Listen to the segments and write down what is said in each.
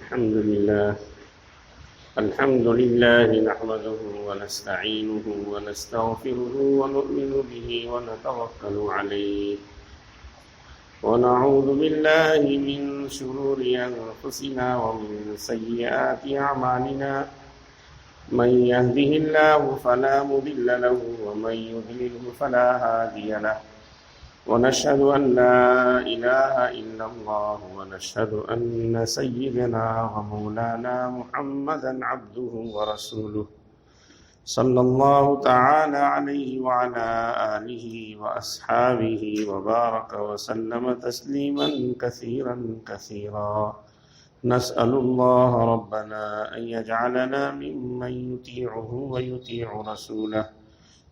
الحمد لله نحمده ونستعينه ونستغفره ونؤمن به ونتوكل عليه ونعوذ بالله من شرور أنفسنا ومن سيئات أعمالنا من يهده الله فلا مضل له ومن يضلله فلا هادي له ونشهد أن لا إله إلا الله ونشهد أن سيدنا ومولانا محمدا عبده ورسوله صلى الله تعالى عليه وعلى آله وأصحابه وبارك وسلم تسليما كثيرا كثيرا. نسأل الله ربنا أن يجعلنا ممن يطيعه ويطيع رسوله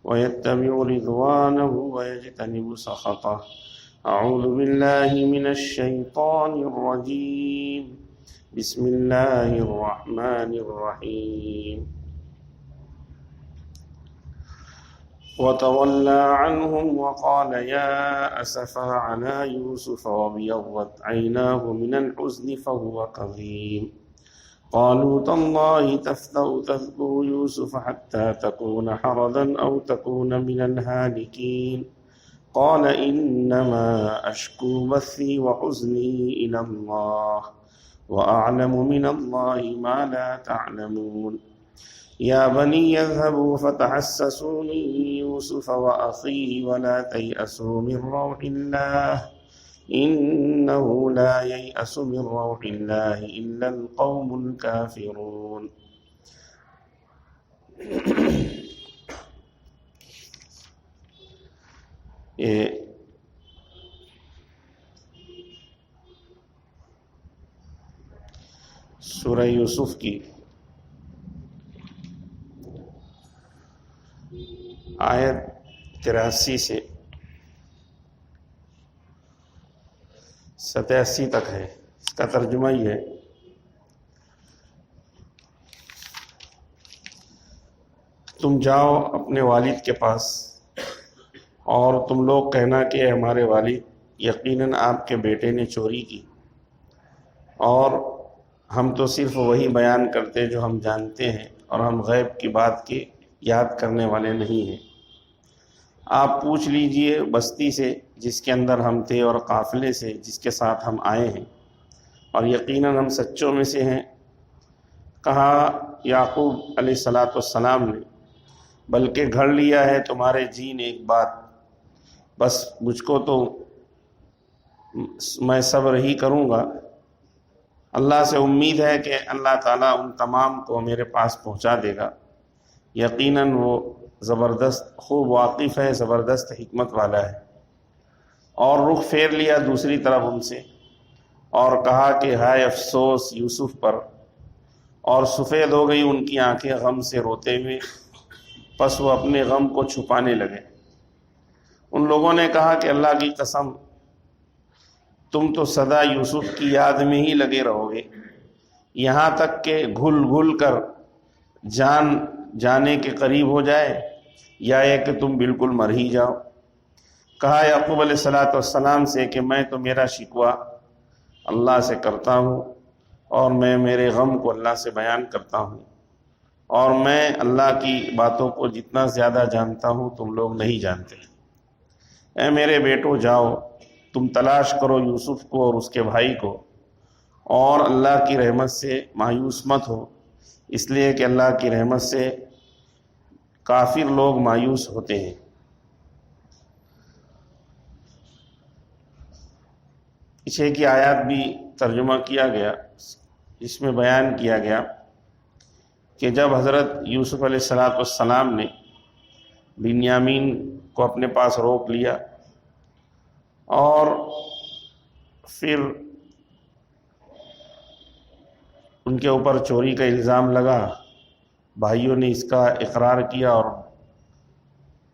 ويتبع رضوانه ويجتنب سخطه. أعوذ بالله من الشيطان الرجيم. بسم الله الرحمن الرحيم. وتولى عنهم وقال يا أسفا على يوسف وابيضت عيناه من الحزن فهو كظيم. قالوا تالله تفتأ تذكر يوسف حتى تكون حرضا أو تكون من الهالكين. قال إنما أشكو بثي وحزني إلى الله وأعلم من الله ما لا تعلمون. يا بني اذهبوا فتحسسوا من يوسف وأخيه ولا تيأسوا من روح الله إنه لا ييأس من روح الله إلا القوم الكافرون. سورہ یوسف کی آیت 83 سے 87 تک ہے. اس کا ترجمہ یہ ہے: تم جاؤ اپنے والد کے پاس اور تم لوگ کہنا کہ ہمارے والد، یقیناً آپ کے بیٹے نے چوری کی، اور ہم تو صرف وہی بیان کرتے جو ہم جانتے ہیں، اور ہم غیب کی بات کے یاد کرنے والے نہیں ہیں. آپ پوچھ لیجئے بستی سے جس کے اندر ہم تھے اور قافلے سے جس کے ساتھ ہم آئے ہیں، اور یقیناً ہم سچوں میں سے ہیں. کہا یعقوب علیہ السلام نے، بلکہ گھڑ لیا ہے تمہارے جی نے ایک بات، بس مجھ کو تو میں صبر ہی کروں گا. اللہ سے امید ہے کہ اللہ تعالیٰ ان تمام کو میرے پاس پہنچا دے گا. یقیناً وہ زبردست خوب واقف ہے، زبردست حکمت والا ہے. اور رخ پھیر لیا دوسری طرف ان سے اور کہا کہ ہائے افسوس یوسف پر، اور سفید ہو گئی ان کی آنکھیں غم سے روتے ہوئے. پس وہ اپنے غم کو چھپانے لگے. ان لوگوں نے کہا کہ اللہ کی قسم، تم تو سدا یوسف کی یاد میں ہی لگے رہو گے، یہاں تک کہ گھل گھل کر جان جانے کے قریب ہو جائے، یا یہ کہ تم بالکل مر ہی جاؤ. کہا یعقوب علیہ السلام سے کہ میں تو میرا شکوہ اللہ سے کرتا ہوں، اور میں میرے غم کو اللہ سے بیان کرتا ہوں، اور میں اللہ کی باتوں کو جتنا زیادہ جانتا ہوں تم لوگ نہیں جانتے. اے میرے بیٹو، جاؤ تم تلاش کرو یوسف کو اور اس کے بھائی کو، اور اللہ کی رحمت سے مایوس مت ہو، اس لیے کہ اللہ کی رحمت سے کافر لوگ مایوس ہوتے ہیں. پیچھے کی آیات بھی ترجمہ کیا گیا، اس میں بیان کیا گیا کہ جب حضرت یوسف علیہ السلام نے بنیامین کو اپنے پاس روک لیا اور پھر ان کے اوپر چوری کا الزام لگا، بھائیوں نے اس کا اقرار کیا اور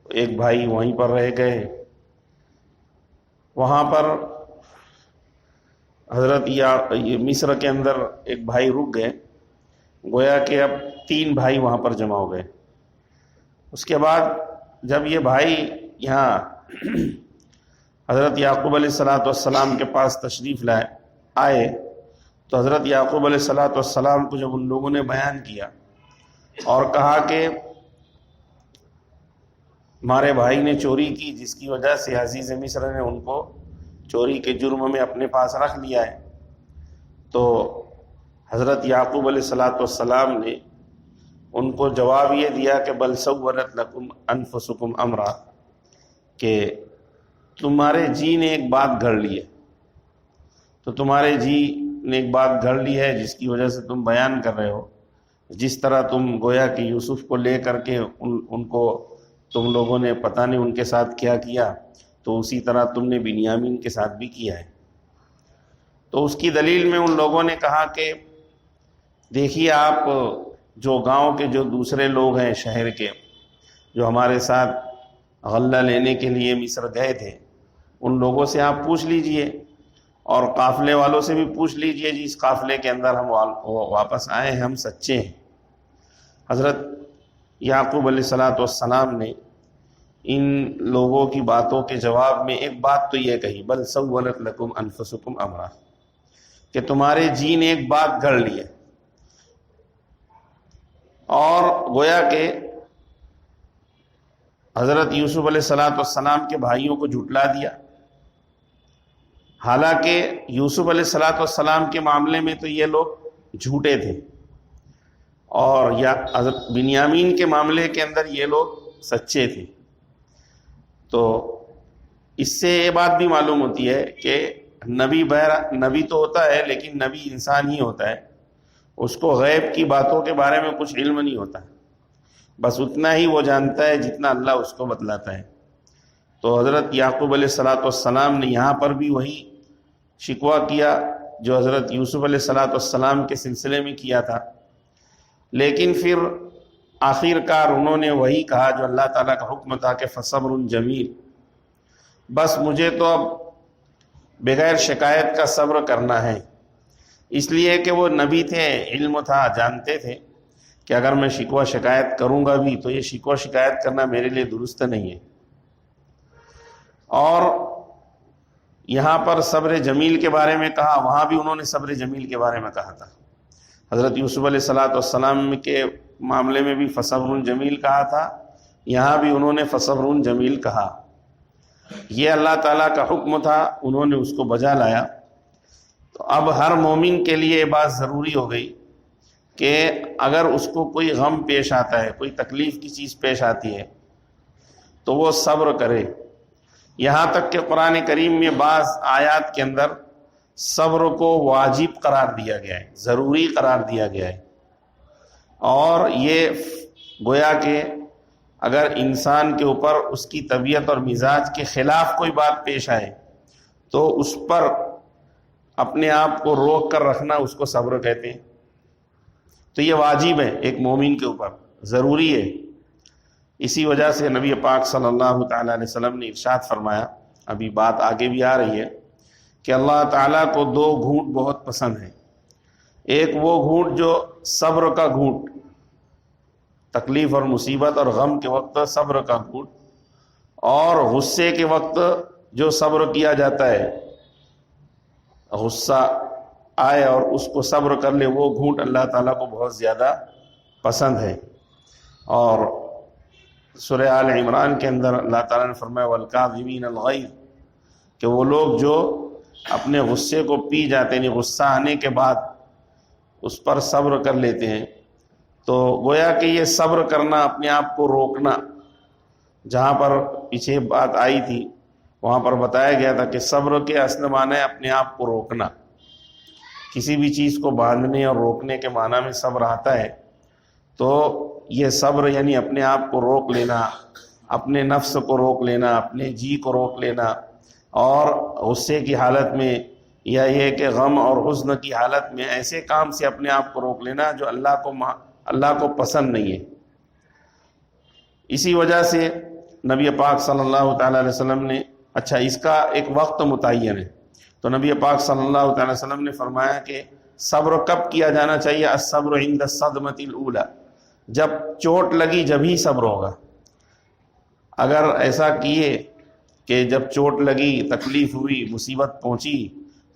ایک بھائی وہیں پر رہ گئے. وہاں پر حضرت مصر کے اندر ایک بھائی رک گئے، گویا کہ اب 3 بھائی وہاں پر جمع ہو گئے. اس کے بعد جب یہ بھائی یہاں حضرت یعقوب علیہ السلام کے پاس تشریف آئے تو حضرت یعقوب علیہ السلام کو جب ان لوگوں نے بیان کیا اور کہا کہ ہمارے بھائی نے چوری کی، جس کی وجہ سے عزیز مصر نے ان کو چوری کے جرم میں اپنے پاس رکھ لیا ہے، تو حضرت یعقوب علیہ السلام نے ان کو جواب یہ دیا کہ بل سولت لکم انفسکم امرا، کہ تمہارے جی نے ایک بات گھڑ لی ہے، تو تمہارے جی نے ایک بات گھڑ لی ہے جس کی وجہ سے تم بیان کر رہے ہو، جس طرح تم گویا کہ یوسف کو لے کر کے ان کو تم لوگوں نے پتہ نہیں ان کے ساتھ کیا کیا، تو اسی طرح تم نے بنیامین کے ساتھ بھی کیا ہے۔ تو اس کی دلیل میں ان لوگوں نے کہا کہ دیکھیے آپ جو گاؤں کے جو دوسرے لوگ ہیں شہر کے، جو ہمارے ساتھ غلہ لینے کے لیے مصر گئے تھے، ان لوگوں سے آپ پوچھ لیجئے، اور قافلے والوں سے بھی پوچھ لیجئے جس قافلے کے اندر ہم واپس آئے ہیں ہم سچے ہیں۔ حضرت یعقوب علیہ السلام نے ان لوگوں کی باتوں کے جواب میں ایک بات تو یہ کہی، بل سولت لکم انفسکم امرا، کہ تمہارے جی نے ایک بات گھڑ لی ہے، اور گویا کہ حضرت یوسف علیہ السلام کے بھائیوں کو جھٹلا دیا۔ حالانکہ یوسف علیہ السلام کے معاملے میں تو یہ لوگ جھوٹے تھے، اور یا حضرت بنیامین کے معاملے کے اندر یہ لوگ سچے تھے۔ تو اس سے یہ بات بھی معلوم ہوتی ہے کہ نبی تو ہوتا ہے لیکن نبی انسان ہی ہوتا ہے، اس کو غیب کی باتوں کے بارے میں کچھ علم نہیں ہوتا، بس اتنا ہی وہ جانتا ہے جتنا اللہ اس کو بتلاتا ہے۔ تو حضرت یعقوب علیہ السلام نے یہاں پر بھی وہی شکوہ کیا جو حضرت یوسف علیہ السلام کے سلسلے میں کیا تھا، لیکن پھر آخر کار انہوں نے وہی کہا جو اللہ تعالیٰ کا حکم تھا کہ فصبر جمیل، بس مجھے تو اب بغیر شکایت کا صبر کرنا ہے، اس لیے کہ وہ نبی تھے، علم تھا، جانتے تھے کہ اگر میں شکوہ شکایت کروں گا بھی تو یہ شکوہ شکایت کرنا میرے لیے درست نہیں ہے۔ اور یہاں پر صبر جمیل کے بارے میں کہا، وہاں بھی انہوں نے صبر جمیل کے بارے میں کہا تھا۔ حضرت یوسف علیہ السلام کے معاملے میں بھی فصبر جمیل کہا تھا، یہاں بھی انہوں نے فصبر جمیل کہا۔ یہ اللہ تعالیٰ کا حکم تھا، انہوں نے اس کو بجا لایا۔ تو اب ہر مومن کے لیے یہ بات ضروری ہو گئی کہ اگر اس کو کوئی غم پیش آتا ہے، کوئی تکلیف کی چیز پیش آتی ہے، تو وہ صبر کرے۔ یہاں تک کہ قرآن کریم میں بعض آیات کے اندر صبر کو واجب قرار دیا گیا ہے، ضروری قرار دیا گیا ہے، اور یہ گویا کہ اگر انسان کے اوپر اس کی طبیعت اور مزاج کے خلاف کوئی بات پیش آئے تو اس پر اپنے آپ کو روک کر رکھنا اس کو صبر کہتے ہیں۔ تو یہ واجب ہے ایک مومن کے اوپر، ضروری ہے۔ اسی وجہ سے نبی پاک صلی اللہ تعالیٰ علیہ وسلم نے ارشاد فرمایا، ابھی بات آگے بھی آ رہی ہے، کہ اللہ تعالیٰ کو دو گھونٹ بہت پسند ہیں۔ ایک وہ گھونٹ جو صبر کا گھونٹ، تکلیف اور مصیبت اور غم کے وقت صبر کا گھونٹ، اور غصے کے وقت جو صبر کیا جاتا ہے، غصہ آئے اور اس کو صبر کر لے، وہ گھونٹ اللہ تعالیٰ کو بہت زیادہ پسند ہے۔ اور سورہ آل عمران کے اندر اللہ تعالیٰ نے فرمایا والکاظمین الغیظ، کہ وہ لوگ جو اپنے غصے کو پی جاتے ہیں، غصہ آنے کے بعد اس پر صبر کر لیتے ہیں۔ تو گویا کہ یہ صبر کرنا، اپنے آپ کو روکنا، جہاں پر پیچھے بات آئی تھی وہاں پر بتایا گیا تھا کہ صبر کے اصل معنی ہے اپنے آپ کو روکنا۔ کسی بھی چیز کو باندھنے اور روکنے کے معنی میں صبر آتا ہے، تو یہ صبر یعنی اپنے آپ کو روک لینا، اپنے نفس کو روک لینا، اپنے جی کو روک لینا، اور غصے کی حالت میں یا یہ کہ غم اور حزن کی حالت میں ایسے کام سے اپنے آپ کو روک لینا جو اللہ کو پسند نہیں ہے۔ اسی وجہ سے نبی پاک صلی اللہ تعالیٰ علیہ وسلم نے، اچھا اس کا ایک وقت متعین ہے، تو نبی پاک صلی اللہ تعالیٰ علیہ وسلم نے فرمایا کہ صبر کب کیا جانا چاہیے؟ الصبر عند الصدمۃ الاولی، جب چوٹ لگی جب ہی صبر ہوگا۔ اگر ایسا کیے کہ جب چوٹ لگی، تکلیف ہوئی، مصیبت پہنچی،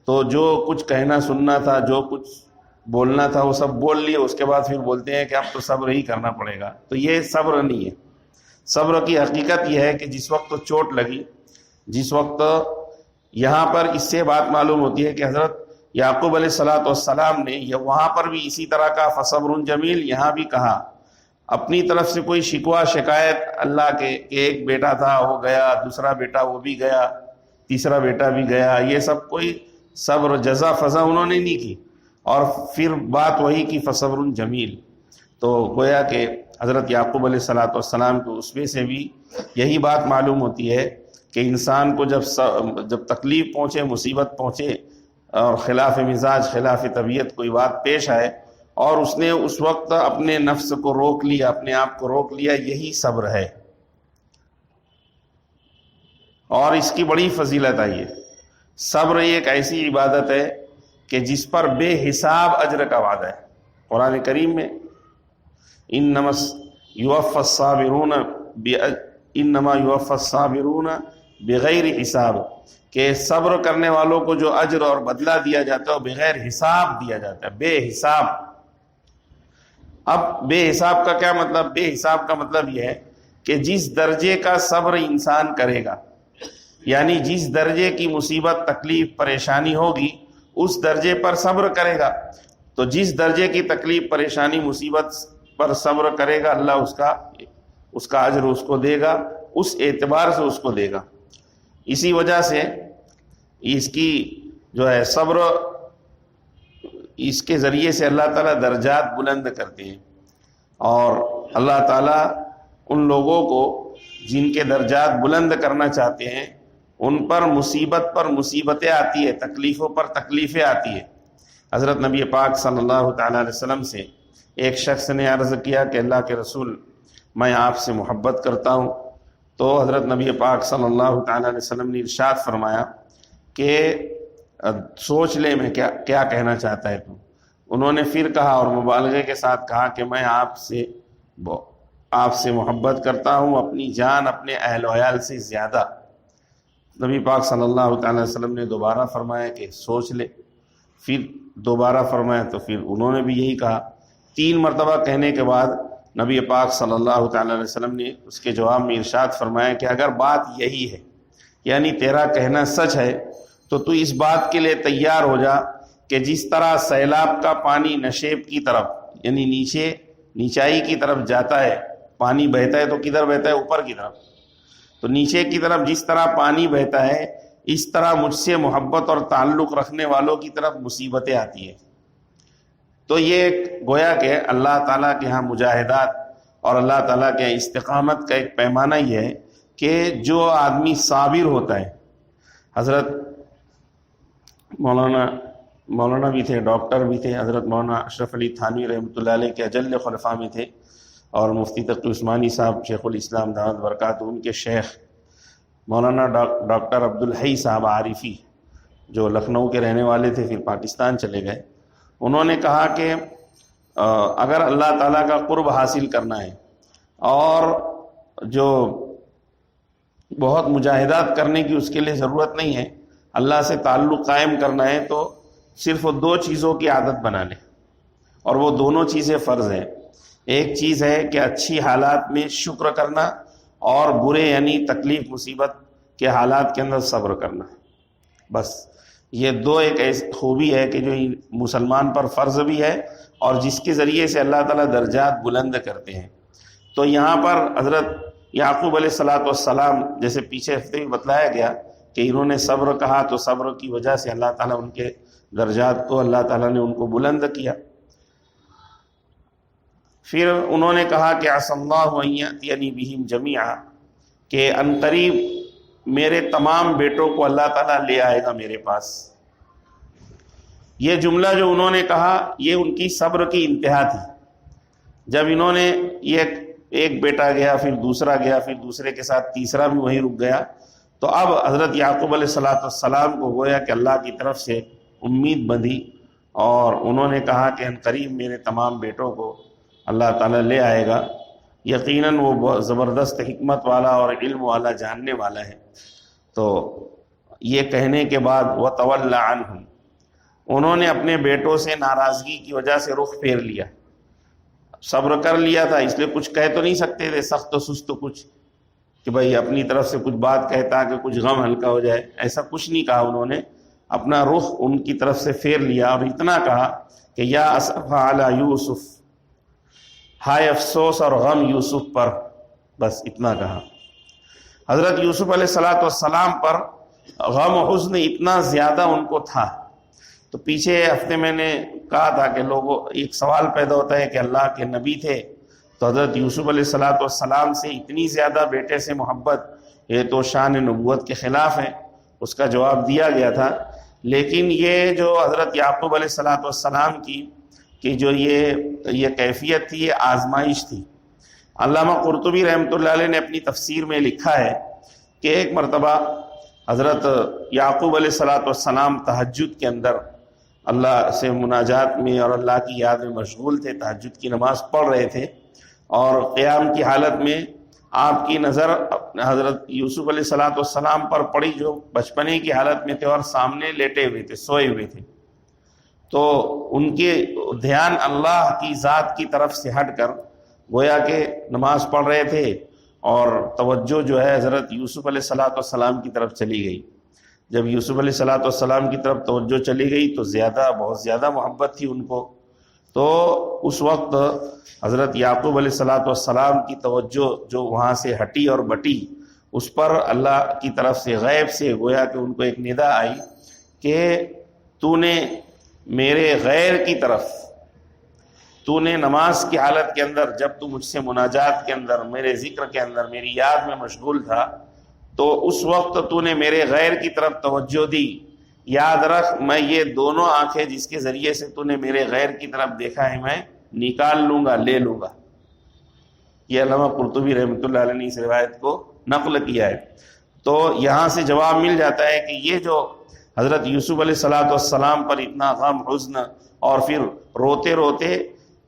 تو جو کچھ کہنا سننا تھا، جو کچھ بولنا تھا وہ سب بول لیے، اس کے بعد پھر بولتے ہیں کہ اب تو صبر ہی کرنا پڑے گا. تو یہ صبر نہیں ہے. صبر کی حقیقت یہ ہے کہ جس وقت چوٹ لگی، جس وقت یہاں پر اس سے بات معلوم ہوتی ہے کہ حضرت یعقوب علیہ السلام نے وہاں پر بھی اسی طرح کا فصبر جمیل، یہاں بھی کہا. اپنی طرف سے کوئی شکوہ شکایت اللہ کے کہ ایک بیٹا تھا وہ گیا، دوسرا بیٹا وہ بھی گیا، تیسرا بیٹا بھی گیا، یہ سب کوئی صبر جزا فضا انہوں نے نہیں کی، اور پھر بات وہی کی فصبر جمیل. تو گویا کہ حضرت یعقوب علیہ السلام کو اس میں سے بھی یہی بات معلوم ہوتی ہے کہ انسان کو جب تکلیف پہنچے، مصیبت پہنچے، اور خلاف مزاج، خلاف طبیعت کوئی بات پیش آئے اور اس نے اس وقت اپنے نفس کو روک لیا، اپنے آپ کو روک لیا، یہی صبر ہے. اور اس کی بڑی فضیلت ہے. یہ صبر ایک ایسی عبادت ہے کہ جس پر بے حساب اجر کا وعدہ ہے. قرآن کریم میں انما یوفی الصابرون بغیر حساب، کہ صبر کرنے والوں کو جو اجر اور بدلہ دیا جاتا ہے وہ بغیر حساب دیا جاتا ہے، بے حساب. اب بے حساب کا کیا مطلب؟ بے حساب کا مطلب یہ ہے کہ جس درجے کا صبر انسان کرے گا، یعنی جس درجے کی مصیبت، تکلیف، پریشانی ہوگی اس درجے پر صبر کرے گا. تو جس درجے کی تکلیف، پریشانی، مصیبت پر صبر کرے گا، اللہ اس کا اجر اس کو دے گا، اس اعتبار سے اس کو دے گا. اسی وجہ سے اس کی جو ہے صبر، اس کے ذریعے سے اللہ تعالیٰ درجات بلند کرتے ہیں. اور اللہ تعالیٰ ان لوگوں کو جن کے درجات بلند کرنا چاہتے ہیں ان پر مصیبتیں آتی ہے، تکلیفوں پر تکلیفیں آتی ہے. حضرت نبی پاک صلی اللہ تعالیٰ علیہ وسلم سے ایک شخص نے عرض کیا کہ اللہ کے رسول، میں آپ سے محبت کرتا ہوں. تو حضرت نبی پاک صلی اللہ تعالیٰ علیہ وسلم نے ارشاد فرمایا کہ سوچ لے میں کیا کہنا چاہتا ہے تو. انہوں نے پھر کہا اور مبالغے کے ساتھ کہا کہ میں آپ سے محبت کرتا ہوں اپنی جان، اپنے اہل و عیال سے زیادہ. نبی پاک صلی اللہ تعالیٰ علیہ وسلم نے دوبارہ فرمایا کہ سوچ لے. پھر دوبارہ فرمایا تو پھر انہوں نے بھی یہی کہا. 3 مرتبہ کہنے کے بعد نبی پاک صلی اللہ تعالیٰ علیہ وسلم نے اس کے جواب میں ارشاد فرمایا کہ اگر بات یہی ہے، یعنی تیرا کہنا سچ ہے، تو تو اس بات کے لیے تیار ہو جا کہ جس طرح سیلاب کا پانی نشیب کی طرف، یعنی نیچائی کی طرف جاتا ہے، پانی بہتا ہے تو کدھر بہتا ہے؟ اوپر کی طرف. تو نیچے کی طرف جس طرح پانی بہتا ہے، اس طرح مجھ سے محبت اور تعلق رکھنے والوں کی طرف مصیبتیں آتی ہیں. تو یہ گویا کہ اللہ تعالیٰ کے ہاں مجاہدات اور اللہ تعالیٰ کے استقامت کا ایک پیمانہ یہ ہے کہ جو آدمی صابر ہوتا ہے. حضرت مولانا بھی تھے، ڈاکٹر بھی تھے، حضرت مولانا اشرف علی تھانوی رحمۃ اللہ علیہ کے اجل خلفاء میں تھے، اور مفتی تقی عثمانی صاحب شیخ الاسلام دامت برکاتہ، ان کے شیخ مولانا ڈاکٹر عبدالحی صاحب عارفی، جو لکھنؤ کے رہنے والے تھے، پھر پاکستان چلے گئے. انہوں نے کہا کہ اگر اللہ تعالیٰ کا قرب حاصل کرنا ہے اور جو بہت مجاہدات کرنے کی اس کے لیے ضرورت نہیں ہے، اللہ سے تعلق قائم کرنا ہے، تو صرف 2 چیزوں کی عادت بنا لیں، اور وہ دونوں چیزیں فرض ہیں. ایک چیز ہے کہ اچھی حالات میں شکر کرنا، اور برے یعنی تکلیف مصیبت کے حالات کے اندر صبر کرنا. بس یہ 2 ایک ایسی خوبی ہے کہ جو مسلمان پر فرض بھی ہے اور جس کے ذریعے سے اللہ تعالیٰ درجات بلند کرتے ہیں. تو یہاں پر حضرت یعقوب علیہ السلام، جیسے پیچھے ہفتے میں بتلایا گیا کہ انہوں نے صبر کہا، تو صبر کی وجہ سے اللہ تعالیٰ ان کے درجات کو، اللہ تعالیٰ نے ان کو بلند کیا. پھر انہوں نے کہا کہ عسى الله ان يأتيني بهم جميعا، کہ عنقریب میرے تمام بیٹوں کو اللہ تعالیٰ لے آئے گا میرے پاس. یہ جملہ جو انہوں نے کہا یہ ان کی صبر کی انتہا تھی. جب انہوں نے یہ ایک بیٹا گیا، پھر دوسرا گیا، پھر دوسرے کے ساتھ تیسرا بھی وہیں رک گیا، تو اب حضرت یعقوب علیہ السلام کو گویا کہ اللہ کی طرف سے امید بندھی، اور انہوں نے کہا کہ عنقریب میرے تمام بیٹوں کو اللہ تعالیٰ لے آئے گا. یقیناً وہ بہت زبردست حکمت والا اور علم والا، جاننے والا ہے. تو یہ کہنے کے بعد وَتَوَلَّ عَنْهُمْ، انہوں نے اپنے بیٹوں سے ناراضگی کی وجہ سے رخ پھیر لیا، صبر کر لیا تھا، اس لیے کچھ کہہ تو نہیں سکتے تھے سخت و سست کچھ کہ بھائی اپنی طرف سے کچھ بات کہتا کہ کچھ غم ہلکا ہو جائے، ایسا کچھ نہیں کہا انہوں نے، اپنا رخ ان کی طرف سے پھیر لیا اور اتنا کہا کہ یا اسف علی یوسف، ہائے افسوس اور غم یوسف پر، بس اتنا کہا۔ حضرت یوسف علیہ السلام پر غم و حزن اتنا زیادہ ان کو تھا۔ تو پیچھے ہفتے میں نے کہا تھا کہ لوگوں ایک سوال پیدا ہوتا ہے کہ اللہ کے نبی تھے تو حضرت یوسف علیہ السلام سے اتنی زیادہ بیٹے سے محبت، یہ تو شان نبوت کے خلاف ہے، اس کا جواب دیا گیا تھا۔ لیکن یہ جو حضرت یعقوب علیہ السلام کی جو یہ کیفیت تھی، یہ آزمائش تھی۔ علامہ قرطبی رحمۃ اللہ علیہ نے اپنی تفسیر میں لکھا ہے کہ ایک مرتبہ حضرت یعقوب علیہ السلام تہجد کے اندر اللہ سے مناجات میں اور اللہ کی یاد میں مشغول تھے، تہجد کی نماز پڑھ رہے تھے، اور قیام کی حالت میں آپ کی نظر حضرت یوسف علیہ السلام پر پڑی، جو بچپنے کی حالت میں تھے اور سامنے لیٹے ہوئے تھے، سوئے ہوئے تھے۔ تو ان کے دھیان اللہ کی ذات کی طرف سے ہٹ کر گویا کہ نماز پڑھ رہے تھے، اور توجہ جو ہے حضرت یوسف علیہ السلام کی طرف چلی گئی۔ جب یوسف علیہ السلام کی طرف توجہ چلی گئی تو بہت زیادہ محبت تھی ان کو، تو اس وقت حضرت یعقوب علیہ السلام کی توجہ جو وہاں سے ہٹی اور بٹی، اس پر اللہ کی طرف سے غیب سے گویا کہ ان کو ایک ندا آئی کہ تو نے میرے غیر کی طرف، تو نے نماز کی حالت کے اندر جب تو مجھ سے مناجات کے اندر، میرے ذکر کے اندر، میری یاد میں مشغول تھا، تو اس وقت تو نے میرے غیر کی طرف توجہ دی۔ یاد رکھ، میں یہ دونوں آنکھیں جس کے ذریعے سے تو نے میرے غیر کی طرف دیکھا ہے، میں نکال لوں گا، لے لوں گا۔ یہ علامہ قرطبی رحمۃ اللہ علیہ نے اس روایت کو نقل کیا ہے۔ تو یہاں سے جواب مل جاتا ہے کہ یہ جو حضرت یوسف علیہ السلام پر اتنا غم، حزن، اور پھر روتے روتے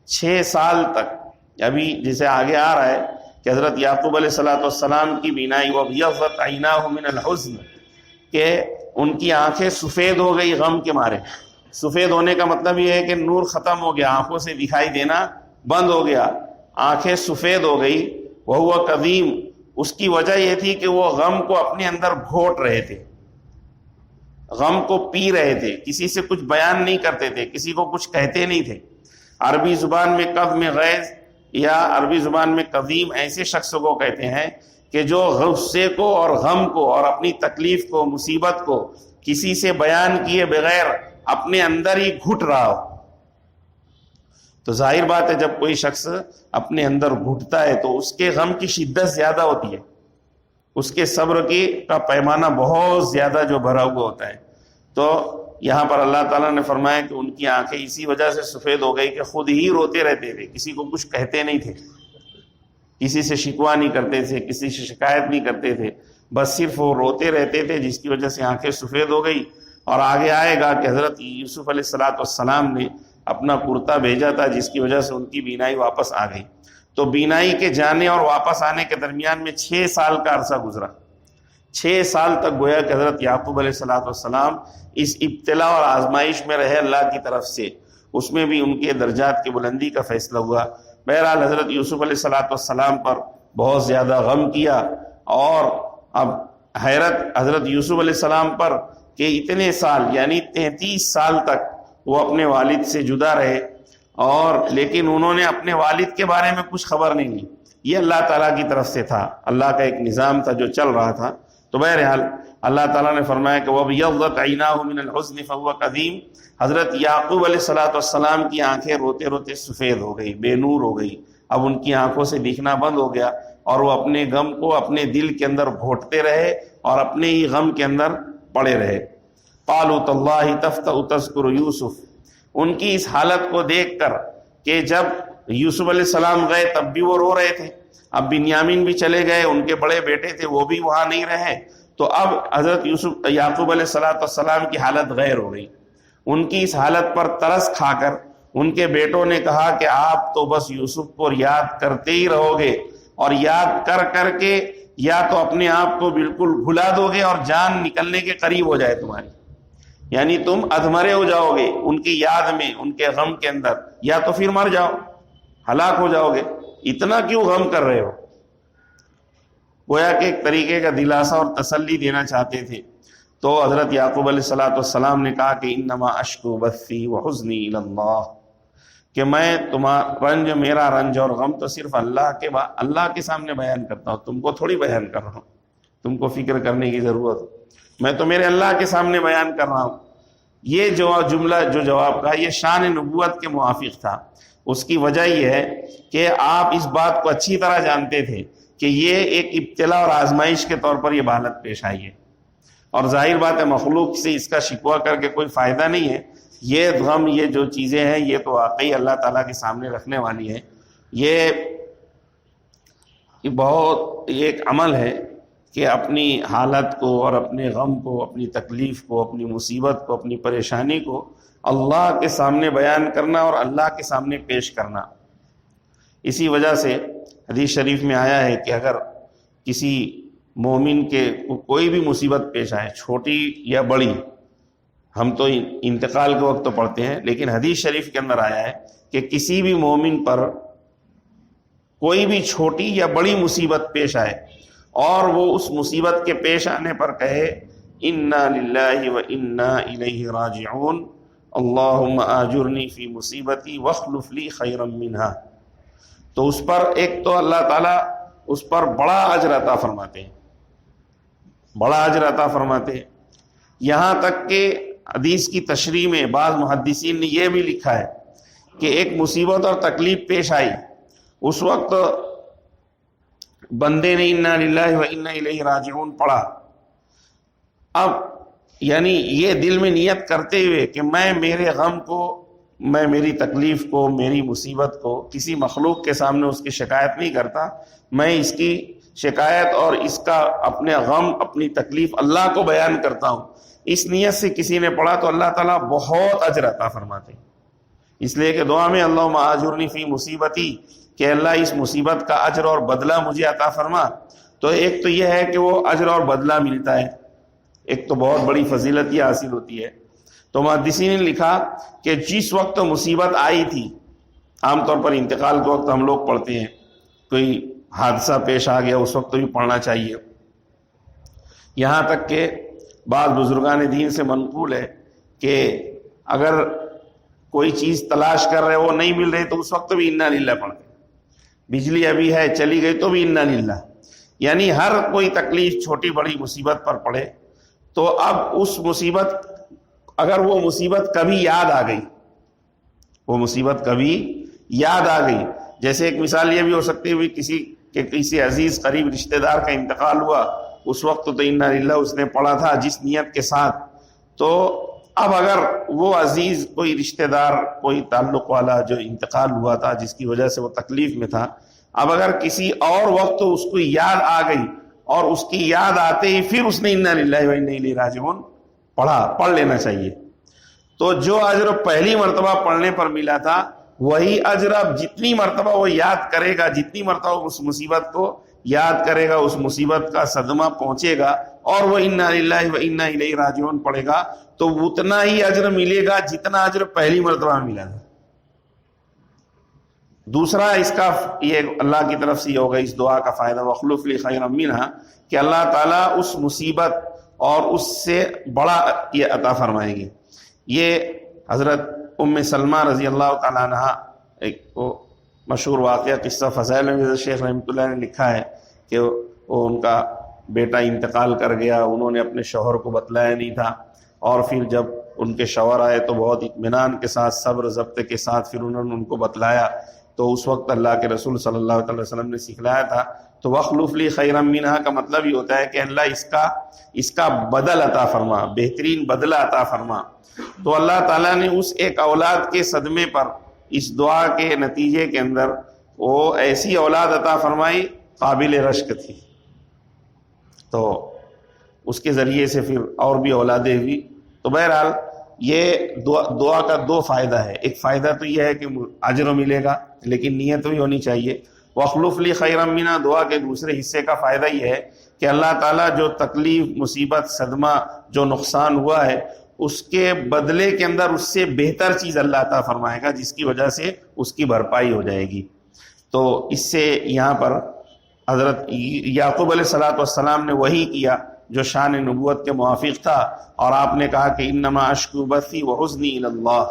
6 سال تک، ابھی جسے آگے آ رہا ہے کہ حضرت یعقوب علیہ السلام کی بینائی وَابْيَضَّتْ عَيْنَاهُ مِنَ الْحُزْنِ، کہ ان کی آنکھیں سفید ہو گئی غم کے مارے۔ سفید ہونے کا مطلب یہ ہے کہ نور ختم ہو گیا، آنکھوں سے دکھائی دینا بند ہو گیا، آنکھیں سفید ہو گئی۔ وَهُوَ قَدِيمٌ، اس کی وجہ یہ تھی کہ وہ غم کو اپنے اندر گھوٹ رہے تھے، غم کو پی رہے تھے، کسی سے کچھ بیان نہیں کرتے تھے، کسی کو کچھ کہتے نہیں تھے۔ عربی زبان میں قدم غیظ یا عربی زبان میں قدیم ایسے شخص کو کہتے ہیں کہ جو غصے کو اور غم کو اور اپنی تکلیف کو، مصیبت کو کسی سے بیان کیے بغیر اپنے اندر ہی گھٹ رہا ہو۔ تو ظاہر بات ہے جب کوئی شخص اپنے اندر گھٹتا ہے تو اس کے غم کی شدت زیادہ ہوتی ہے، اس کے صبر کا پیمانہ بہت زیادہ جو بھرا ہوا ہوتا ہے۔ تو یہاں پر اللہ تعالیٰ نے فرمایا کہ ان کی آنکھیں اسی وجہ سے سفید ہو گئی کہ خود ہی روتے رہتے تھے، کسی کو کچھ کہتے نہیں تھے، کسی سے شکوہ نہیں کرتے تھے، کسی سے شکایت نہیں کرتے تھے، بس صرف وہ روتے رہتے تھے، جس کی وجہ سے آنکھیں سفید ہو گئی۔ اور آگے آئے گا کہ حضرت یوسف علیہ السلام نے اپنا کرتا بھیجا تھا جس کی وجہ سے ان کی بینائی واپس آ گئی۔ تو بینائی کے جانے اور واپس آنے کے درمیان میں 6 سال کا عرصہ گزرا۔ 6 سال تک گویا کہ حضرت یعقوب علیہ السلام اس ابتلا اور آزمائش میں رہے اللہ کی طرف سے، اس میں بھی ان کے درجات کی بلندی کا فیصلہ ہوا۔ بہرحال حضرت یوسف علیہ السلام پر بہت زیادہ غم کیا، اور اب حیرت حضرت یوسف علیہ السلام پر کہ اتنے سال یعنی 33 سال تک وہ اپنے والد سے جدا رہے، اور لیکن انہوں نے اپنے والد کے بارے میں کچھ خبر نہیں لی۔ یہ اللہ تعالیٰ کی طرف سے تھا، اللہ کا ایک نظام تھا جو چل رہا تھا۔ تو بہرحال اللہ تعالیٰ نے فرمایا کہ وَابْيَضَّتْ عَيْنَاهُ مِنَ الْحُزْنِ فَهُوَ قَدِيمٌ، حضرت یعقوب علیہ السلام کی آنکھیں روتے روتے سفید ہو گئی، بے نور ہو گئی، اب ان کی آنکھوں سے دکھنا بند ہو گیا، اور وہ اپنے غم کو اپنے دل کے اندر گھوٹتے رہے اور اپنے ہی غم کے اندر پڑے رہے۔ قَالُوا تَاللَّهِ تَفْتَأُ تَذْكُرُ یوسف، ان کی اس حالت کو دیکھ کر کہ جب یوسف علیہ السلام گئے تب بھی وہ رو رہے تھے، اب بنیامین بھی چلے گئے، ان کے بڑے بیٹے تھے وہ بھی وہاں نہیں رہے، تو اب حضرت یعقوب علیہ السلام کی حالت غیر ہو گئی۔ ان کی اس حالت پر ترس کھا کر ان کے بیٹوں نے کہا کہ آپ تو بس یوسف کو یاد کرتے ہی رہو گے، اور یاد کر کر کے یا تو اپنے آپ کو بالکل بھلا دو گے اور جان نکلنے کے قریب ہو جائے تمہاری، یعنی تم ادھمرے ہو جاؤ گے ان کی یاد میں، ان کے غم کے اندر، یا تو پھر مر جاؤ، ہلاک ہو جاؤ گے، اتنا کیوں غم کر رہے ہو؟ گویا کہ ایک طریقے کا دلاسا اور تسلی دینا چاہتے تھے۔ تو حضرت یعقوب علیہ السلام نے کہا کہ انما اشکو بثی وحزنی الی اللہ، کہ میں تمہارا میرا رنج اور غم تو صرف اللہ کے سامنے بیان کرتا ہوں، تم کو تھوڑی بیان کر رہا ہوں، تم کو فکر کرنے کی ضرورت، میں تو میرے اللہ کے سامنے بیان کر رہا ہوں۔ یہ جو جملہ جو جواب کا یہ شان نبوت کے موافق تھا۔ اس کی وجہ یہ ہے کہ آپ اس بات کو اچھی طرح جانتے تھے کہ یہ ایک ابتلا اور آزمائش کے طور پر یہ حالت پیش آئی ہے، اور ظاہر بات ہے مخلوق سے اس کا شکوہ کر کے کوئی فائدہ نہیں ہے۔ یہ غم، یہ جو چیزیں ہیں، یہ تو واقعی اللہ تعالیٰ کے سامنے رکھنے والی ہے۔ یہ بہت ایک عمل ہے کہ اپنی حالت کو اور اپنے غم کو، اپنی تکلیف کو، اپنی مصیبت کو، اپنی پریشانی کو اللہ کے سامنے بیان کرنا اور اللہ کے سامنے پیش کرنا۔ اسی وجہ سے حدیث شریف میں آیا ہے کہ اگر کسی مومن کے کوئی بھی مصیبت پیش آئے، چھوٹی یا بڑی، ہم تو انتقال کے وقت تو پڑھتے ہیں، لیکن حدیث شریف کے اندر آیا ہے کہ کسی بھی مومن پر کوئی بھی چھوٹی یا بڑی مصیبت پیش آئے اور وہ اس مصیبت کے پیش آنے پر کہے انا للہ و انا الیہ راجعون اللہم آجرنی فی مصیبتی واخلف لی خیرا منہا، تو اس پر ایک تو اللہ تعالیٰ اس پر بڑا اجر عطا فرماتے ہیں، بڑا اجر عطا فرماتے ہیں۔ یہاں تک کہ حدیث کی تشریح میں بعض محدثین نے یہ بھی لکھا ہے کہ ایک مصیبت اور تکلیف پیش آئی، اس وقت بندے نے انا للہ و انا الیہ راجعون پڑھا، اب یعنی یہ دل میں نیت کرتے ہوئے کہ میں میرے غم کو، میں میری تکلیف کو، میری مصیبت کو کسی مخلوق کے سامنے اس کی شکایت نہیں کرتا، میں اس کی شکایت اور اس کا اپنے غم، اپنی تکلیف اللہ کو بیان کرتا ہوں، اس نیت سے کسی نے پڑھا تو اللہ تعالیٰ بہت اجر عطا فرماتے ہیں۔ اس لیے کہ دعا میں اللہم آجرنی فی مصیبتی، کہ اللہ اس مصیبت کا اجر اور بدلہ مجھے عطا فرما، تو ایک تو یہ ہے کہ وہ اجر اور بدلہ ملتا ہے، ایک تو بہت بڑی فضیلت یہ حاصل ہوتی ہے۔ تو محدثین نے لکھا کہ جس وقت مصیبت آئی تھی، عام طور پر انتقال کے وقت ہم لوگ پڑھتے ہیں، کوئی حادثہ پیش آ گیا اس وقت بھی پڑھنا چاہیے، یہاں تک کہ بعض بزرگان دین سے منقول ہے کہ اگر کوئی چیز تلاش کر رہے وہ نہیں مل رہی تو اس وقت بھی انا للہ پڑھتے، بجلی ابھی ہے چلی گئی تو بھی انا للہ، یعنی ہر کوئی تکلیف چھوٹی بڑی مصیبت پر پڑے تو اب اس مصیبت، اگر وہ مصیبت کبھی یاد آ گئی، وہ مصیبت کبھی یاد آ گئی، جیسے ایک مثال یہ بھی ہو سکتی ہے کسی عزیز قریب رشتہ دار کا انتقال ہوا، اس وقت تو انا للہ اس نے پڑھا تھا جس نیت کے ساتھ، تو اب اگر وہ عزیز کوئی رشتہ دار، کوئی تعلق والا جو انتقال ہوا تھا جس کی وجہ سے وہ تکلیف میں تھا، اب اگر کسی اور وقت اس کو یاد آ گئی اور اس کی یاد آتے ہی پھر اس نے انا للہ و انا الیہ راجعون پڑھ لینا چاہیے، تو جو اجر پہلی مرتبہ پڑھنے پر ملا تھا وہی اجر اب جتنی مرتبہ وہ یاد کرے گا، جتنی مرتبہ اس مصیبت کو یاد کرے گا، اس مصیبت کا صدمہ پہنچے گا اور وہ انا للہ و انا الیہ راجعون پڑھے گا تو اتنا ہی اجر ملے گا جتنا اجر پہلی مرتبہ ملا تھا۔ دوسرا اس کا یہ اللہ کی طرف سے یہ ہوگا اس دعا کا فائدہ وَاخْلُفْ لِي خَيْرًا مِنْهَا، کہ اللہ تعالیٰ اس مصیبت اور اس سے بڑا یہ عطا فرمائیں گے۔ یہ حضرت ام سلمہ رضی اللہ تعالیٰ عنہ، ایک مشہور واقعہ قصہ فضائل میں شیخ رحمۃ اللہ نے لکھا ہے کہ وہ ان کا بیٹا انتقال کر گیا، انہوں نے اپنے شوہر کو بتلایا نہیں تھا، اور پھر جب ان کے شوہر آئے تو بہت اطمینان کے ساتھ، صبر ضبط کے ساتھ پھر انہوں نے ان کو بتلایا، تو اس وقت اللہ کے رسول صلی اللہ علیہ وسلم نے سکھلایا تھا۔ تو وَاخْلُفْ لِي خَيْرًا مِنْهَا کا مطلب یہ ہوتا ہے کہ اللہ اس کا بدل عطا فرما، بہترین بدلہ عطا فرما۔ تو اللہ تعالیٰ نے اس ایک اولاد کے صدمے پر، اس دعا کے نتیجے کے اندر وہ ایسی اولاد عطا فرمائی قابل رشک تھی، تو اس کے ذریعے سے پھر اور بھی اولادیں ہوئی۔ تو بہرحال یہ دعا کا دو فائدہ ہے، ایک فائدہ تو یہ ہے کہ اجر ملے گا، لیکن نیت بھی ہونی چاہیے۔ وَاخْلُفْ لِي خَيْرًا مِنْهَا دعا کے دوسرے حصے کا فائدہ یہ ہے کہ اللہ تعالیٰ جو تکلیف، مصیبت، صدمہ، جو نقصان ہوا ہے اس کے بدلے کے اندر اس سے بہتر چیز اللہ عطا فرمائے گا، جس کی وجہ سے اس کی بھرپائی ہو جائے گی۔ تو اس سے یہاں پر حضرت یعقوب علیہ السلام نے وہی کیا جو شان نبوت کے موافق تھا، اور آپ نے کہا کہ انما اشکو بثی وحزنی الی اللہ،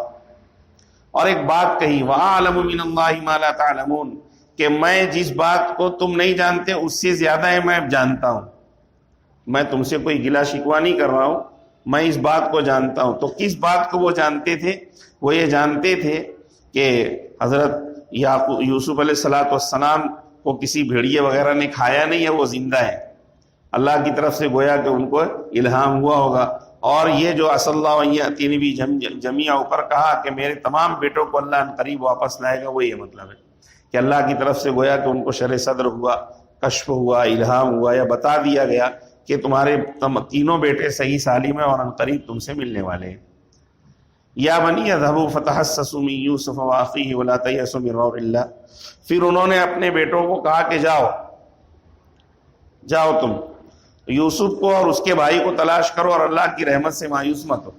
اور ایک بات کہی وَأَعْلَمُ مِنَ اللَّهِ مَا لَا تَعْلَمُونَ، کہ میں جس بات کو تم نہیں جانتے اس سے زیادہ ہے میں جانتا ہوں۔ میں تم سے کوئی گلہ شکوہ نہیں کر رہا ہوں، میں اس بات کو جانتا ہوں۔ تو کس بات کو وہ جانتے تھے؟ وہ یہ جانتے تھے کہ حضرت یوسف علیہ السلام کو کسی بھیڑیے وغیرہ نے کھایا نہیں ہے، وہ زندہ ہے، اللہ کی طرف سے گویا کہ ان کو الہام ہوا ہوگا۔ اور یہ جو عسى اللہ ان یأتینی بھی جمیعا اوپر کہا کہ میرے تمام بیٹوں کو اللہ ان قریب واپس لائے گا، وہ یہ مطلب ہے کہ اللہ کی طرف سے گویا کہ ان کو شرح صدر ہوا، کشف ہوا، الہام ہوا، یا بتا دیا گیا کہ تمہارے تینوں بیٹے صحیح سالم ہیں اور ان قریب تم سے ملنے والے ہیں۔ یا بنی اذهبوا فتحسسوا من یوسف واخیہ ولا تیأسوا من روح اللہ، پھر انہوں نے اپنے بیٹوں کو کہا کہ جاؤ تم یوسف کو اور اس کے بھائی کو تلاش کرو اور اللہ کی رحمت سے مایوس مت ہو۔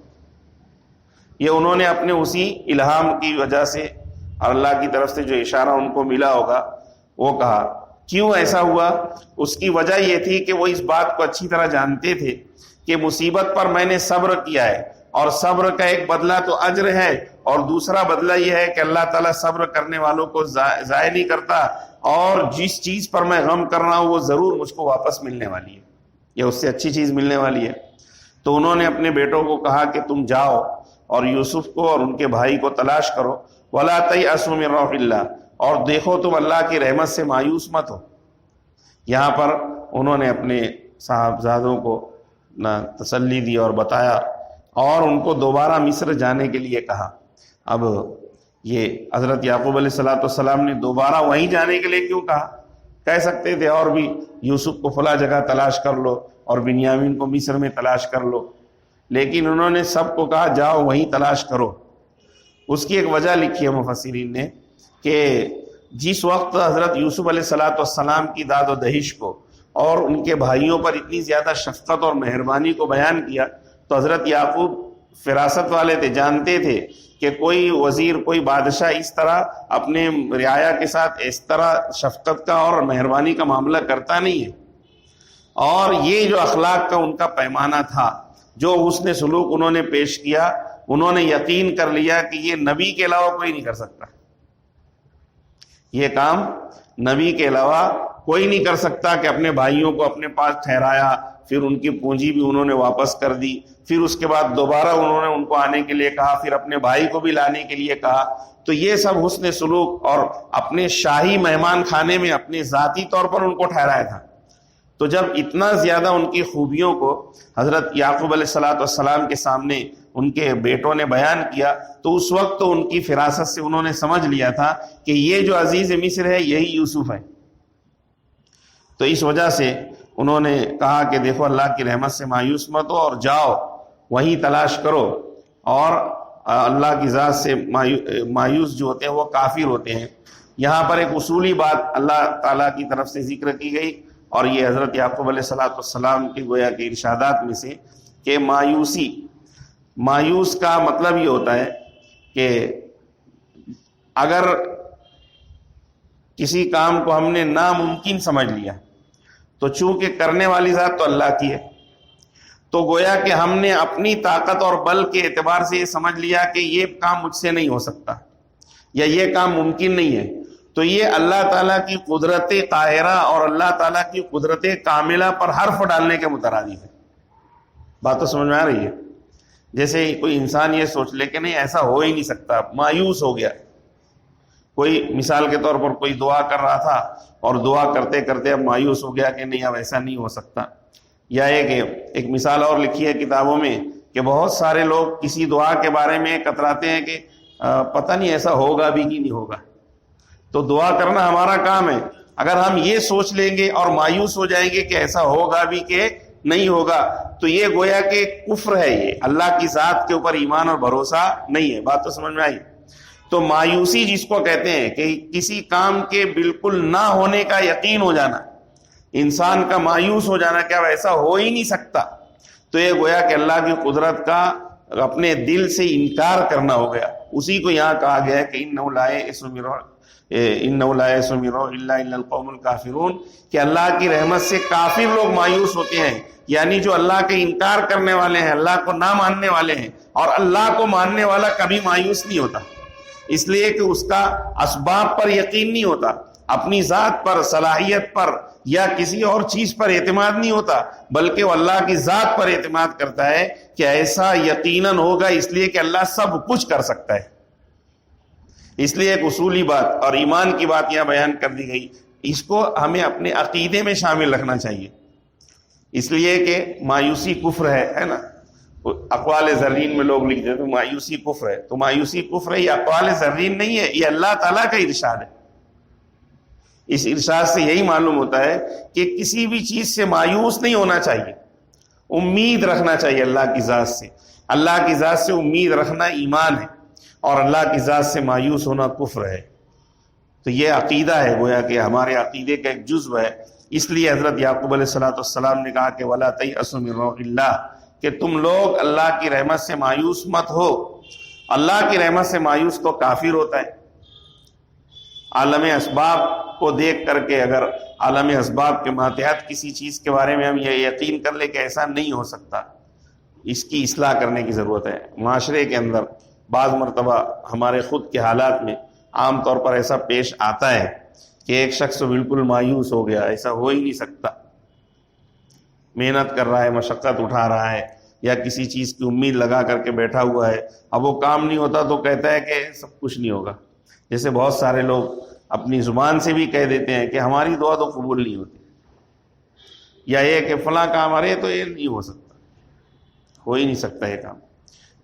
یہ انہوں نے اپنے اسی الہام کی وجہ سے اور اللہ کی طرف سے جو اشارہ ان کو ملا ہوگا وہ کہا۔ کیوں ایسا ہوا؟ اس کی وجہ یہ تھی کہ وہ اس بات کو اچھی طرح جانتے تھے کہ مصیبت پر میں نے صبر کیا ہے، اور صبر کا ایک بدلہ تو اجر ہے، اور دوسرا بدلہ یہ ہے کہ اللہ تعالیٰ صبر کرنے والوں کو ضائع نہیں کرتا، اور جس چیز پر میں غم کر رہا ہوں وہ ضرور مجھ کو واپس ملنے والی ہے، یا اس سے اچھی چیز ملنے والی ہے۔ تو انہوں نے اپنے بیٹوں کو کہا کہ تم جاؤ اور یوسف کو اور ان کے بھائی کو تلاش کرو، وَلَا تَيْأَسُوا مِن رَوْحِ اللَّهِ، اور دیکھو تم اللہ کی رحمت سے مایوس مت ہو۔ یہاں پر انہوں نے اپنے صاحبزادوں کو تسلی دی اور بتایا، اور ان کو دوبارہ مصر جانے کے لیے کہا۔ اب یہ حضرت یعقوب علیہ السلام نے دوبارہ وہیں جانے کے لیے کیوں کہا؟ کہہ سکتے تھے اور بھی یوسف کو فلاں جگہ تلاش کر لو اور بنیامین کو مصر میں تلاش کر لو، لیکن انہوں نے سب کو کہا جاؤ وہیں تلاش کرو۔ اس کی ایک وجہ لکھی ہے مفسرین نے کہ جس وقت حضرت یوسف علیہ السلام کی داد و دہش کو اور ان کے بھائیوں پر اتنی زیادہ شفقت اور مہربانی کو بیان کیا، تو حضرت یعقوب فراست والے تھے، جانتے تھے کہ کوئی وزیر، کوئی بادشاہ اس طرح اپنے رعایا کے ساتھ اس طرح شفقت کا اور مہربانی کا معاملہ کرتا نہیں ہے، اور یہ جو اخلاق کا ان کا پیمانہ تھا، جو حسن سلوک انہوں نے پیش کیا، انہوں نے یقین کر لیا کہ یہ نبی کے علاوہ کوئی نہیں کر سکتا، یہ کام نبی کے علاوہ کوئی نہیں کر سکتا، کہ اپنے بھائیوں کو اپنے پاس ٹھہرایا، پھر ان کی پونجی بھی انہوں نے واپس کر دی، پھر اس کے بعد دوبارہ انہوں نے ان کو آنے کے لیے کہا، پھر اپنے بھائی کو بھی لانے کے لیے کہا۔ تو یہ سب حسن سلوک اور اپنے شاہی مہمان خانے میں اپنے ذاتی طور پر ان کو ٹھہرایا تھا۔ تو جب اتنا زیادہ ان کی خوبیوں کو حضرت یعقوب علیہ السلام کے سامنے ان کے بیٹوں نے بیان کیا، تو اس وقت تو ان کی فراست سے انہوں نے سمجھ لیا تھا کہ یہ جو عزیز مصر ہے یہی یوسف ہے۔ تو اس وجہ سے انہوں نے کہا کہ دیکھو اللہ کی رحمت سے مایوس مت ہو اور جاؤ وہیں تلاش کرو، اور اللہ کی ذات سے مایوس جو ہوتے ہیں وہ کافر ہوتے ہیں۔ یہاں پر ایک اصولی بات اللہ تعالیٰ کی طرف سے ذکر کی گئی، اور یہ حضرت یعقوب علیہ السلام کی گویا کے ارشادات میں سے کہ مایوس کا مطلب یہ ہوتا ہے کہ اگر کسی کام کو ہم نے ناممکن سمجھ لیا، تو چونکہ کرنے والی ذات تو اللہ کی ہے، تو گویا کہ ہم نے اپنی طاقت اور بل کے اعتبار سے یہ سمجھ لیا کہ یہ کام مجھ سے نہیں ہو سکتا یا یہ کام ممکن نہیں ہے، تو یہ اللہ تعالیٰ کی قدرت قاہرہ اور اللہ تعالیٰ کی قدرت کاملہ پر حرف ڈالنے کے مترادف ہے۔ بات تو سمجھ میں آ رہی ہے؟ جیسے کوئی انسان یہ سوچ لے کہ نہیں ایسا ہو ہی نہیں سکتا، مایوس ہو گیا۔ کوئی مثال کے طور پر کوئی دعا کر رہا تھا اور دعا کرتے کرتے اب مایوس ہو گیا کہ نہیں اب ایسا نہیں ہو سکتا۔ یا ایک مثال اور لکھی ہے کتابوں میں کہ بہت سارے لوگ کسی دعا کے بارے میں کتراتے ہیں کہ پتہ نہیں ایسا ہوگا بھی کہ نہیں ہوگا۔ تو دعا کرنا ہمارا کام ہے، اگر ہم یہ سوچ لیں گے اور مایوس ہو جائیں گے کہ ایسا ہوگا بھی کہ نہیں ہوگا، تو یہ گویا کہ کفر ہے، یہ اللہ کی ذات کے اوپر ایمان اور بھروسہ نہیں ہے۔ بات تو سمجھ میں آئی؟ تو مایوسی جس کو کہتے ہیں کہ کسی کام کے بالکل نہ ہونے کا یقین ہو جانا، انسان کا مایوس ہو جانا کہ اب ایسا ہو ہی نہیں سکتا، تو یہ گویا کہ اللہ کی قدرت کا اپنے دل سے انکار کرنا ہو گیا، اسی کو یہاں کہا گیا ہے کہ انہ لا یئس من روح اللہ الا القوم الکافرون، کہ اللہ کی رحمت سے کافر لوگ مایوس ہوتے ہیں، یعنی جو اللہ کے انکار کرنے والے ہیں، اللہ کو نہ ماننے والے ہیں، اور اللہ کو ماننے والا کبھی مایوس نہیں ہوتا، اس لیے کہ اس کا اسباب پر یقین نہیں ہوتا، اپنی ذات پر، صلاحیت پر یا کسی اور چیز پر اعتماد نہیں ہوتا، بلکہ وہ اللہ کی ذات پر اعتماد کرتا ہے کہ ایسا یقیناً ہوگا، اس لیے کہ اللہ سب کچھ کر سکتا ہے۔ اس لیے ایک اصولی بات اور ایمان کی بات یہاں بیان کر دی گئی، اس کو ہمیں اپنے عقیدے میں شامل رکھنا چاہیے، اس لیے کہ مایوسی کفر ہے نا، اقوال زرین میں لوگ لکھتے ہیں تو مایوسی کفر ہے، تو مایوسی کفر ہے، یہ اقوال زرین نہیں ہے، یہ اللہ تعالیٰ کا ارشاد ہے۔ اس ارشاد سے یہی معلوم ہوتا ہے کہ کسی بھی چیز سے مایوس نہیں ہونا چاہیے، امید رکھنا چاہیے اللہ کی ذات سے، اللہ کی ذات سے امید رکھنا ایمان ہے، اور اللہ کی ذات سے مایوس ہونا کفر ہے۔ تو یہ عقیدہ ہے، گویا کہ ہمارے عقیدے کا ایک جزو ہے، اس لیے حضرت یعقوب علیہ السلام نے کہا کہ وَلَا تَيْأَسُوا مِن رَوْحِ اللَّهِ، کہ تم لوگ اللہ کی رحمت سے مایوس مت ہو۔ اللہ کی رحمت سے مایوس تو کافر ہوتا ہے۔ عالم اسباب کو دیکھ کر کے اگر عالم اسباب کے ماتحت کسی چیز کے بارے میں ہم یہ یقین کر لیں کہ ایسا نہیں ہو سکتا، اس کی اصلاح کرنے کی ضرورت ہے۔ معاشرے کے اندر بعض مرتبہ ہمارے خود کے حالات میں عام طور پر ایسا پیش آتا ہے کہ ایک شخص بالکل مایوس ہو گیا، ایسا ہو ہی نہیں سکتا، محنت کر رہا ہے، مشقت اٹھا رہا ہے، یا کسی چیز کی امید لگا کر کے بیٹھا ہوا ہے، اب وہ کام نہیں ہوتا تو کہتا ہے کہ سب کچھ نہیں ہوگا۔ جیسے بہت سارے لوگ اپنی زبان سے بھی کہہ دیتے ہیں کہ ہماری دعا تو قبول نہیں ہوتی، یا یہ کہ فلاں کام ارے تو یہ نہیں ہو سکتا، ہو ہی نہیں سکتا یہ کام۔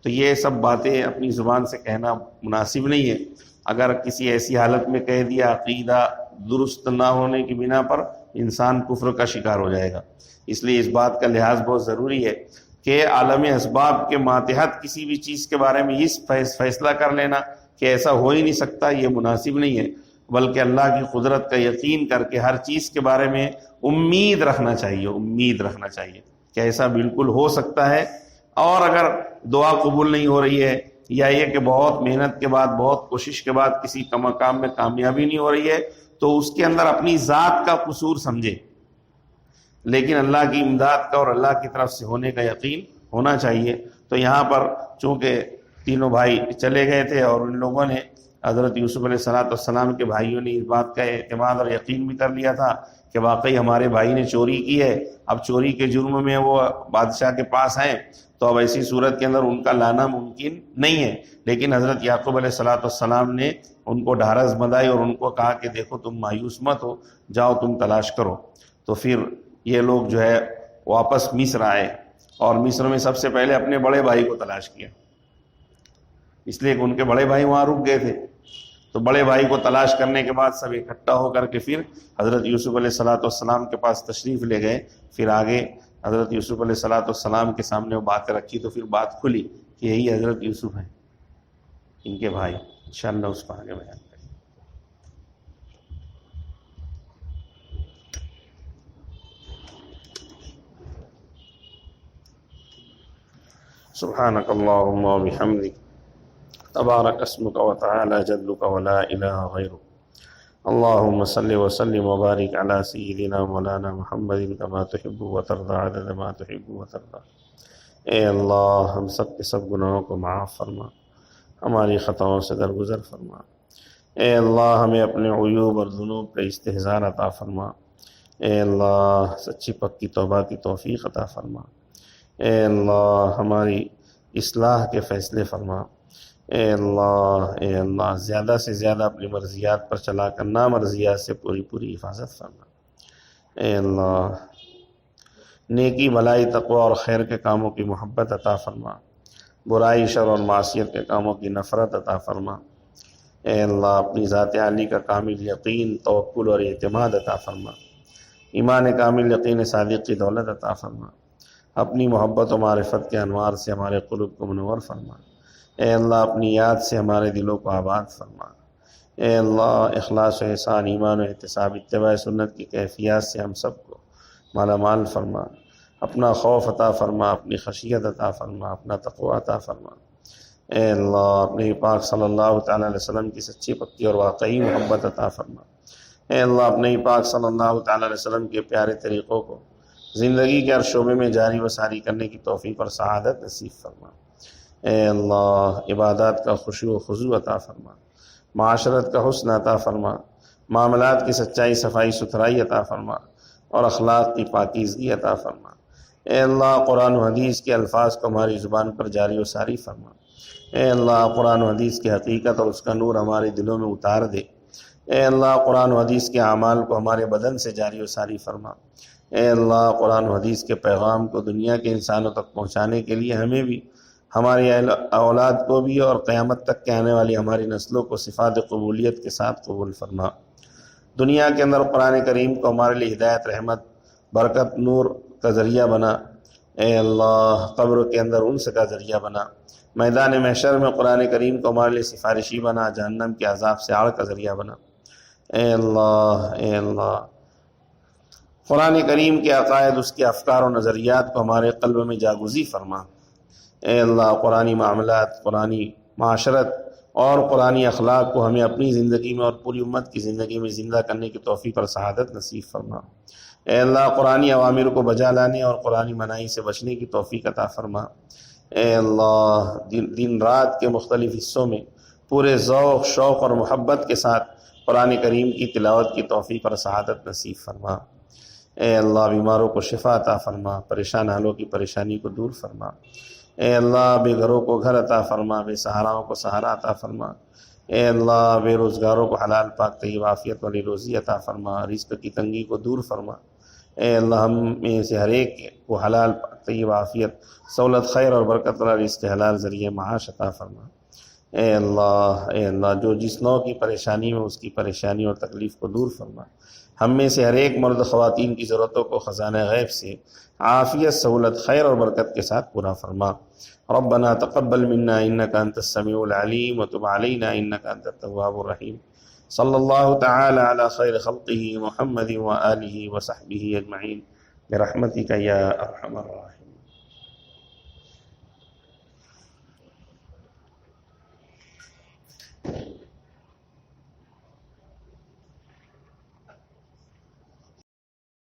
تو یہ سب باتیں اپنی زبان سے کہنا مناسب نہیں ہے۔ اگر کسی ایسی حالت میں کہہ دیا، عقیدہ درست نہ ہونے کی بنا پر انسان کفر کا شکار ہو جائے گا۔ اس لیے اس بات کا لحاظ بہت ضروری ہے کہ عالم اسباب کے ماتحت کسی بھی چیز کے بارے میں یہ فیصلہ کر لینا کہ ایسا ہو ہی نہیں سکتا، یہ مناسب نہیں ہے، بلکہ اللہ کی قدرت کا یقین کر کے ہر چیز کے بارے میں امید رکھنا چاہیے، امید رکھنا چاہیے کہ ایسا بالکل ہو سکتا ہے۔ اور اگر دعا قبول نہیں ہو رہی ہے، یا یہ کہ بہت محنت کے بعد، بہت کوشش کے بعد کسی کام میں کامیابی نہیں ہو رہی ہے، تو اس کے اندر اپنی ذات کا قصور سمجھے، لیکن اللہ کی امداد کا اور اللہ کی طرف سے ہونے کا یقین ہونا چاہیے۔ تو یہاں پر چونکہ تینوں بھائی چلے گئے تھے اور ان لوگوں نے، حضرت یوسف علیہ السلام کے بھائیوں نے اس بات کا اعتماد اور یقین بھی کر لیا تھا کہ واقعی ہمارے بھائی نے چوری کی ہے، اب چوری کے جرم میں وہ بادشاہ کے پاس ہیں، تو اب ایسی صورت کے اندر ان کا لانا ممکن نہیں ہے۔ لیکن حضرت یعقوب علیہ السلام نے ان کو ڈھارس بندھائی اور ان کو کہا کہ دیکھو تم مایوس مت ہو، جاؤ تم تلاش کرو۔ تو پھر یہ لوگ جو ہے واپس مصر آئے، اور مصر میں سب سے پہلے اپنے بڑے بھائی کو تلاش کیا، اس لیے کہ ان کے بڑے بھائی وہاں رک گئے تھے۔ تو بڑے بھائی کو تلاش کرنے کے بعد سب اکٹھا ہو کر کے پھر حضرت یوسف علیہ السلام کے پاس تشریف لے گئے۔ پھر آگے حضرت یوسف علیہ السلام کے سامنے وہ باتیں رکھی، تو پھر بات کھلی کہ یہی حضرت یوسف ہیں، ان کے بھائی۔ انشاءاللہ اس کو آگے بیان کریں۔ سبحانک اللہم و بحمدک، تبارک اسمک و تعالی جدک و لا الہ غیرک، اللہم صلی وسلم وبارک علی سیدنا مولانا محمد کما تحب و ترضى عدد ما تحب و ترضى۔ اے اللہ ہم سب کے سب گناہوں کو معاف فرما، ہماری خطاؤں سے درگزر فرما۔ اے اللہ ہمیں اپنے عیوب اور ذنوب کا استحضار عطا فرما۔ اے اللہ سچی پکی توبہ کی توفیق عطا فرما۔ اے اللہ ہماری اصلاح کے فیصلے فرما۔ اے اللہ زیادہ سے زیادہ اپنی مرضیات پر چلا کر نامرضیات سے پوری پوری حفاظت فرما۔ اے اللہ نیکی، بھلائی، تقوی اور خیر کے کاموں کی محبت عطا فرما، برائی، شر اور معصیت کے کاموں کی نفرت عطا فرما۔ اے اللہ اپنی ذات عالی کا کامل یقین، توکل اور اعتماد عطا فرما، ایمان کامل، یقین صادق کی دولت عطا فرما۔ اپنی محبت و معرفت کے انوار سے ہمارے قلوب کو منور فرما۔ اے اللہ اپنی یاد سے ہمارے دلوں کو آباد فرما۔ اے اللہ اخلاص و احسان، ایمان و احتساب، اتباع سنت کی کیفیات سے ہم سب کو مالا مال فرما۔ اپنا خوف عطا فرما، اپنی خشیت عطا فرما، اپنا تقوی عطا فرما۔ اے اللہ اپنے پاک صلی اللہ تعالیٰ علیہ وسلم کی سچی پکی اور واقعی محبت عطا فرما۔ اے اللہ اپنے پاک صلی اللہ تعالیٰ علیہ وسلم کے پیارے طریقوں کو زندگی کے ہر شعبے میں جاری و ساری کرنے کی توفیق اور سعادت نصیب فرما۔ اے اللہ عبادات کا خشوع و خضوع عطا فرما، معاشرت کا حسن عطا فرما، معاملات کی سچائی صفائی ستھرائی عطا فرما اور اخلاق کی پاکیزگی عطا فرما۔ اے اللہ قرآن و حدیث کے الفاظ کو ہماری زبان پر جاری و ساری فرما۔ اے اللہ قرآن و حدیث کی حقیقت اور اس کا نور ہمارے دلوں میں اتار دے۔ اے اللہ قرآن و حدیث کے اعمال کو ہمارے بدن سے جاری و ساری فرما۔ اے اللہ قرآن و حدیث کے پیغام کو دنیا کے انسانوں تک پہنچانے کے لیے ہمیں بھی، ہماری اولاد کو بھی اور قیامت تک کے آنے والی ہماری نسلوں کو صفات قبولیت کے ساتھ قبول فرما۔ دنیا کے اندر قرآن کریم کو ہمارے لیے ہدایت، رحمت، برکت، نور کا ذریعہ بنا۔ اے اللہ قبر کے اندر انس کا ذریعہ بنا۔ میدان محشر میں قرآن کریم کو ہمارے لیے سفارشی بنا، جہنم کے عذاب سے آڑ کا ذریعہ بنا۔ اے اللہ قرآن کریم کے عقائد، اس کے افکار و نظریات کو ہمارے قلب میں جاگزی فرما۔ اے اللہ قرآنی معاملات، قرآنی معاشرت اور قرآنی اخلاق کو ہمیں اپنی زندگی میں اور پوری امت کی زندگی میں زندہ کرنے کی توفیق اور سعادت نصیب فرما۔ اے اللہ قرآنی اوامر کو بجا لانے اور قرآنی مناہی سے بچنے کی توفیق عطا فرما۔ اے اللہ دن رات کے مختلف حصوں میں پورے ذوق، شوق اور محبت کے ساتھ قرآن کریم کی تلاوت کی توفیق اور سعادت نصیب فرما۔ اے اللہ بیماروں کو شفا عطا فرما، پریشان حالوں کی پریشانی کو دور فرما۔ اے اللہ بے گھروں کو گھر عطا فرما، بے سہاراؤں کو سہارا عطا فرما۔ اے اللہ بے روزگاروں کو حلال پاک طیب عافیت والی روزی عطا فرما، رزق کی تنگی کو دور فرما۔ اے اللہ ہم میں سے ہر ایک کو حلال پاک طیب عافیت، سہولت، خیر اور برکت والا رزق حلال ذریعے معاش عطا فرما۔ اے اللہ جو جس نوع کی پریشانی میں اس کی پریشانی اور تکلیف کو دور فرما۔ ہم میں سے ہر ایک مرد خواتین کی ضرورتوں کو خزانہ غیب سے عافیت، سہولت، خیر اور برکت کے ساتھ پورا فرما۔ ربنا تقبل منا انک انت السمیع العلیم وتب علینا انک انت التواب الرحیم۔ صلی اللہ تعالی علی خیر خلقہ محمد وآلہ وصحبہ اجمعین برحمتک یا ارحم الراحمین۔